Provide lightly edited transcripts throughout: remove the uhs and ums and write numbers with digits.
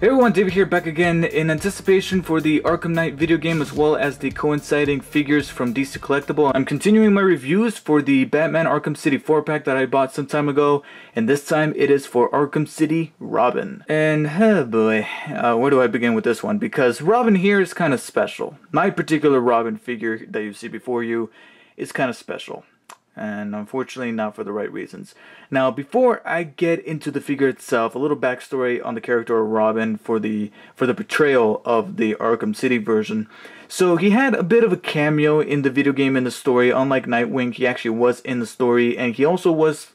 Hey everyone, David here, back again in anticipation for the Arkham Knight video game as well as the coinciding figures from DC Collectible. I'm continuing my reviews for the Batman Arkham City 4-pack that I bought some time ago, and this time it is for Arkham City Robin. And oh boy, where do I begin with this one? Because Robin here is kind of special. My particular Robin figure that you see before you is kind of special. And unfortunately not for the right reasons. Now, before I get into the figure itself, a little backstory on the character of Robin for the portrayal of the Arkham City version. So he had a bit of a cameo in the video game in the story. Unlike Nightwing, he actually was in the story, and he also was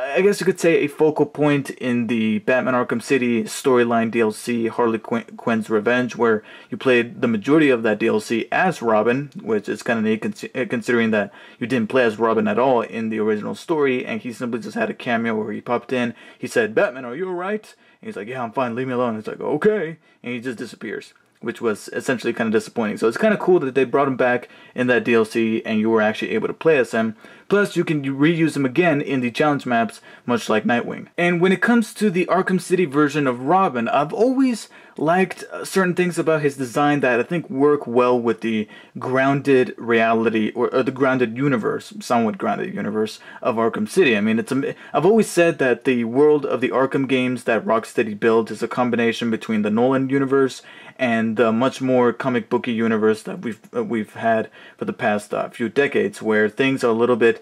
I guess you could say a focal point in the Batman Arkham City storyline DLC, Harley Quinn's Revenge, where you played the majority of that DLC as Robin, which is kind of neat considering that you didn't play as Robin at all in the original story, and he simply just had a cameo where he popped in, he said, "Batman, are you alright?" And he's like, "Yeah, I'm fine, leave me alone." He's like, "Okay," and he just disappears, which was essentially kind of disappointing. So it's kind of cool that they brought him back in that DLC and you were actually able to play as him. Plus, you can reuse him again in the challenge maps, much like Nightwing. And when it comes to the Arkham City version of Robin, I've always liked certain things about his design that I think work well with the grounded reality, or the grounded universe, somewhat grounded universe of Arkham City. I mean, I've always said that the world of the Arkham games that Rocksteady built is a combination between the Nolan universe and the much more comic booky universe that we've had for the past few decades, where things are a little bit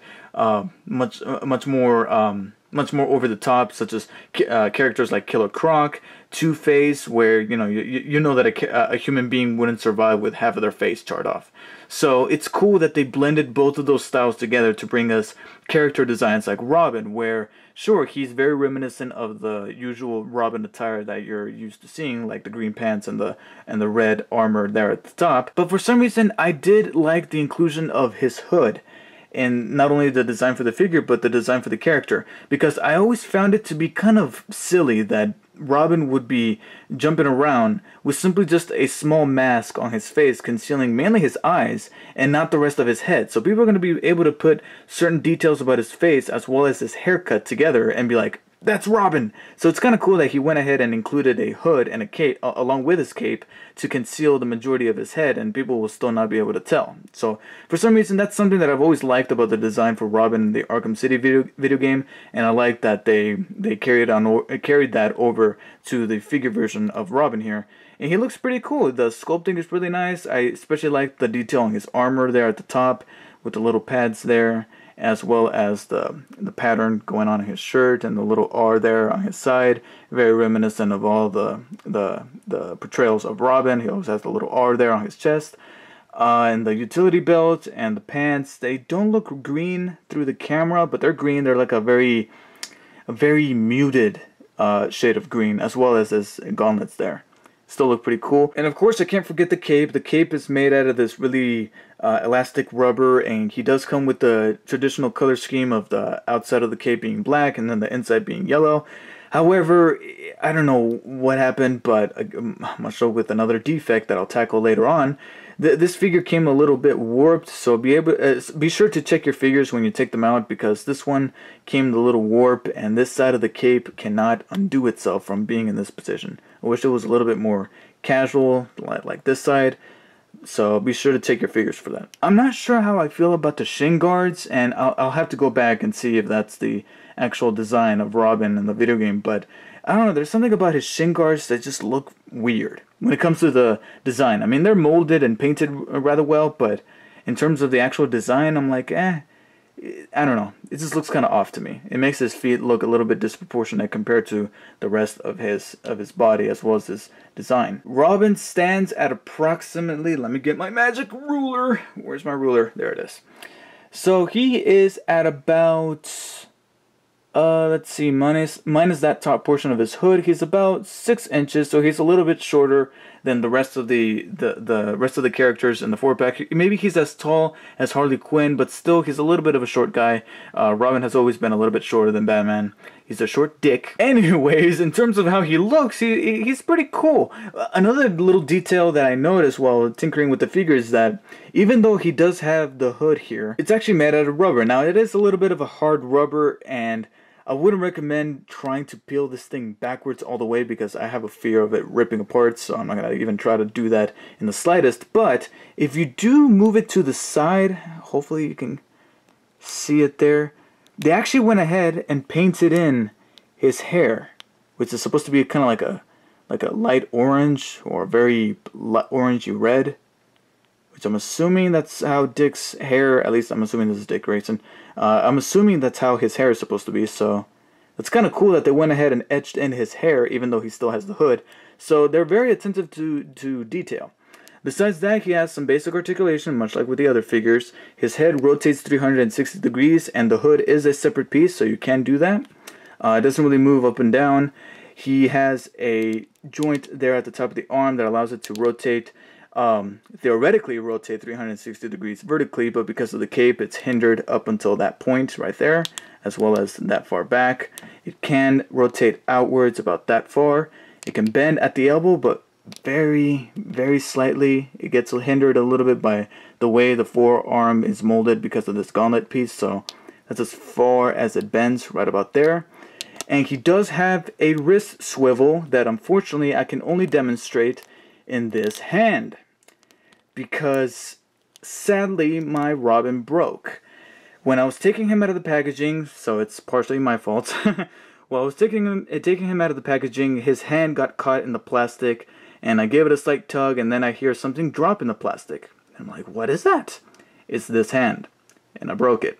much more over the top, such as characters like Killer Croc, Two-Face, where you know that a human being wouldn't survive with half of their face charred off. So it's cool that they blended both of those styles together to bring us character designs like Robin, where sure, he's very reminiscent of the usual Robin attire that you're used to seeing, like the green pants and the red armor there at the top. But for some reason, I did like the inclusion of his hood. And not only the design for the figure, but the design for the character. Because I always found it to be kind of silly that Robin would be jumping around with simply just a small mask on his face, concealing mainly his eyes and not the rest of his head. So people are going to be able to put certain details about his face as well as his haircut together and be like, "That's Robin!" So it's kind of cool that he went ahead and included a hood and a cape along with his cape to conceal the majority of his head, and people will still not be able to tell. So for some reason, that's something that I've always liked about the design for Robin in the Arkham City video game, and I like that they carried that over to the figure version of Robin here. And he looks pretty cool. The sculpting is really nice. I especially like the detail on his armor there at the top with the little pads there, as well as the pattern going on in his shirt and the little R there on his side. Very reminiscent of all the portrayals of Robin. He always has the little R there on his chest. And the utility belt and the pants, they don't look green through the camera, but they're green. They're like a very muted shade of green, as well as his gauntlets there. Still look pretty cool. And of course, I can't forget the cape. The cape is made out of this really elastic rubber, and he does come with the traditional color scheme of the outside of the cape being black and then the inside being yellow. However, I don't know what happened, but much so with another defect that I'll tackle later on, this figure came a little bit warped, so be sure to check your figures when you take them out, because this one came a little warp, and this side of the cape cannot undo itself from being in this position. I wish it was a little bit more casual, like this side, so be sure to take your figures for that. I'm not sure how I feel about the shin guards, and I'll have to go back and see if that's the actual design of Robin in the video game, but I don't know, there's something about his shin guards that just look weird when it comes to the design. I mean, they're molded and painted rather well, but in terms of the actual design, I'm like, I don't know. It just looks kind of off to me. It makes his feet look a little bit disproportionate compared to the rest of his body as well as his design. Robin stands at approximately, let me get my magic ruler. Where's my ruler? There it is. So he is at about, let's see, minus that top portion of his hood, he's about 6 inches, so he's a little bit shorter than the rest of the rest of the characters in the 4-pack. Maybe he's as tall as Harley Quinn, but still he's a little bit of a short guy. Robin has always been a little bit shorter than Batman. He's a short dick. Anyways, in terms of how he looks, he's pretty cool. Another little detail that I noticed while tinkering with the figure is that even though he does have the hood here, it's actually made out of rubber. Now, it is a little bit of a hard rubber, and I wouldn't recommend trying to peel this thing backwards all the way because I have a fear of it ripping apart, so I'm not going to even try to do that in the slightest. But if you do move it to the side, hopefully you can see it there. They actually went ahead and painted in his hair, which is supposed to be kind of like a light orange or very orangey red, which I'm assuming that's how Dick's hair, at least I'm assuming this is Dick Grayson, I'm assuming that's how his hair is supposed to be, so it's kind of cool that they went ahead and etched in his hair even though he still has the hood. So they're very attentive to detail. Besides that, he has some basic articulation, much like with the other figures. His head rotates 360 degrees, and the hood is a separate piece, so you can do that. It doesn't really move up and down. He has a joint there at the top of the arm that allows it to rotate, theoretically rotate 360 degrees vertically, but because of the cape, it's hindered up until that point right there, as well as that far back. It can rotate outwards about that far. It can bend at the elbow, but very, very slightly. It gets hindered a little bit by the way the forearm is molded because of this gauntlet piece, so that's as far as it bends, right about there. And he does have a wrist swivel that unfortunately I can only demonstrate in this hand, because sadly my Robin broke. When I was taking him out of the packaging, so it's partially my fault, while I was taking him out of the packaging, his hand got caught in the plastic, and I gave it a slight tug, and then I hear something drop in the plastic. I'm like, what is that? It's this hand. And I broke it.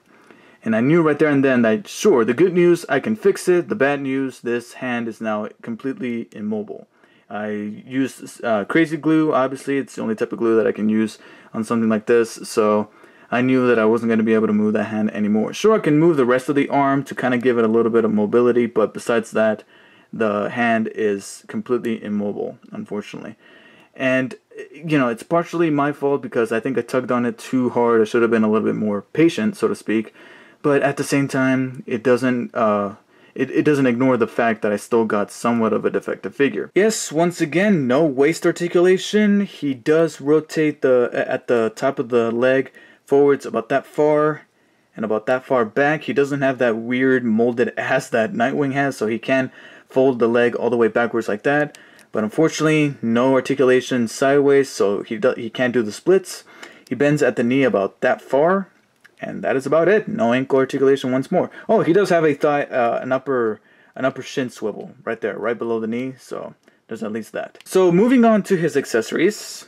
And I knew right there and then that, sure, the good news, I can fix it. The bad news, this hand is now completely immobile. I used crazy glue. Obviously, it's the only type of glue that I can use on something like this. So I knew that I wasn't going to be able to move that hand anymore. Sure, I can move the rest of the arm to kind of give it a little bit of mobility, but besides that, the hand is completely immobile, unfortunately. And, you know, it's partially my fault because I think I tugged on it too hard. I should have been a little bit more patient, so to speak. But at the same time, it doesn't ignore the fact that I still got somewhat of a defective figure. Yes, once again, no waist articulation. He does rotate at the top of the leg forwards about that far and about that far back. He doesn't have that weird molded ass that Nightwing has, so he can fold the leg all the way backwards like that. But unfortunately, no articulation sideways, so he can't do the splits. He bends at the knee about that far, and that is about it. No ankle articulation once more. Oh, he does have a thigh, an upper shin swivel right there, right below the knee. So there's at least that. So moving on to his accessories.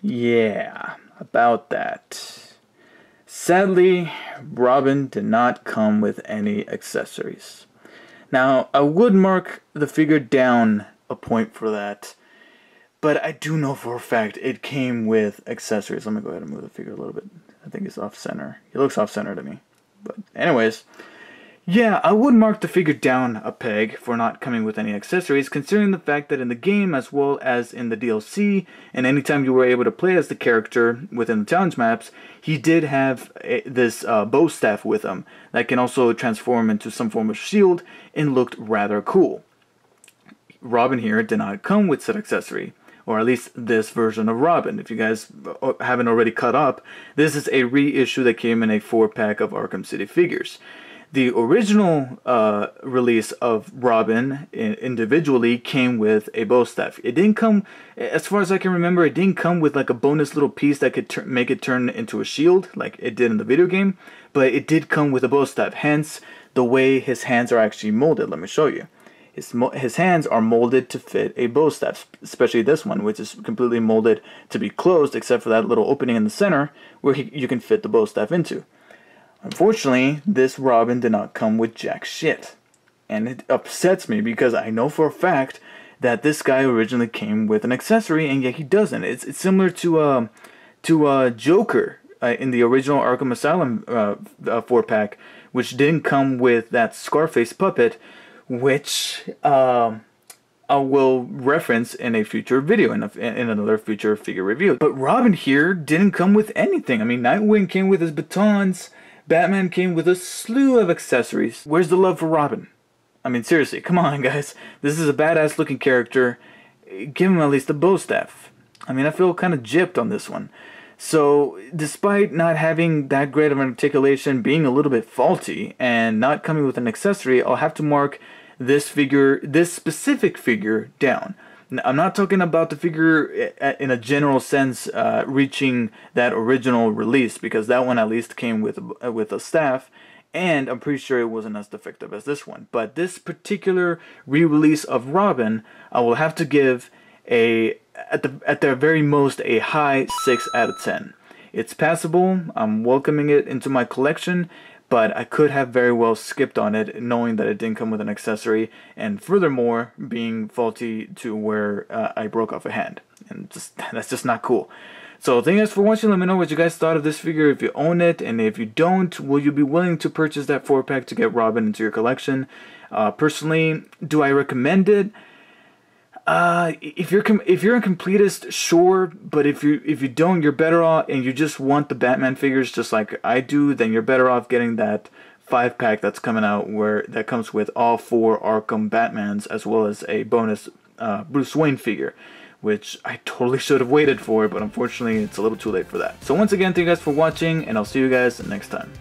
Yeah, about that. Sadly, Robin did not come with any accessories. Now, I would mark the figure down a point for that, but I do know for a fact it came with accessories. Let me go ahead and move the figure a little bit. I think it's off-center. He looks off-center to me. But anyways, yeah, I would mark the figure down a peg for not coming with any accessories, considering the fact that in the game, as well as in the DLC, and anytime you were able to play as the character within the challenge maps, he did have this bow staff with him that can also transform into some form of shield and looked rather cool. Robin here did not come with said accessory, or at least this version of Robin. If you guys haven't already caught up, this is a reissue that came in a 4-pack of Arkham City figures. The original release of Robin individually came with a bow staff. It didn't come, as far as I can remember, it didn't come with like a bonus little piece that could make it turn into a shield like it did in the video game, but it did come with a bow staff, hence the way his hands are actually molded. Let me show you. His hands are molded to fit a bow staff, especially this one, which is completely molded to be closed except for that little opening in the center where you can fit the bow staff into. Unfortunately, this Robin did not come with jack shit. And it upsets me because I know for a fact that this guy originally came with an accessory and yet he doesn't. It's similar to Joker in the original Arkham Asylum 4-pack, which didn't come with that Scarface puppet, which I will reference in a future video, in another future figure review. But Robin here didn't come with anything. I mean, Nightwing came with his batons. Batman came with a slew of accessories. Where's the love for Robin? I mean, seriously, come on, guys. This is a badass looking character. Give him at least a bow staff. I mean, I feel kind of gypped on this one. So despite not having that great of an articulation, being a little bit faulty, and not coming with an accessory, I'll have to mark this figure, this specific figure, down. I'm not talking about the figure in a general sense reaching that original release, because that one at least came with a staff, and I'm pretty sure it wasn't as defective as this one. But this particular re-release of Robin, I will have to give at the very most a high 6 out of 10. It's passable. I'm welcoming it into my collection, but I could have very well skipped on it, knowing that it didn't come with an accessory, and furthermore being faulty to where I broke off a hand, and that's just not cool. So thank you guys for watching. Let me know what you guys thought of this figure, if you own it, and if you don't, will you be willing to purchase that 4-pack to get Robin into your collection? Personally, do I recommend it? If you're a completist, sure, but if you don't, you're better off, and you just want the Batman figures just like I do, then you're better off getting that 5-pack that's coming out, that comes with all 4 Arkham Batmans, as well as a bonus Bruce Wayne figure, which I totally should have waited for, but unfortunately it's a little too late for that. So once again, thank you guys for watching, and I'll see you guys next time.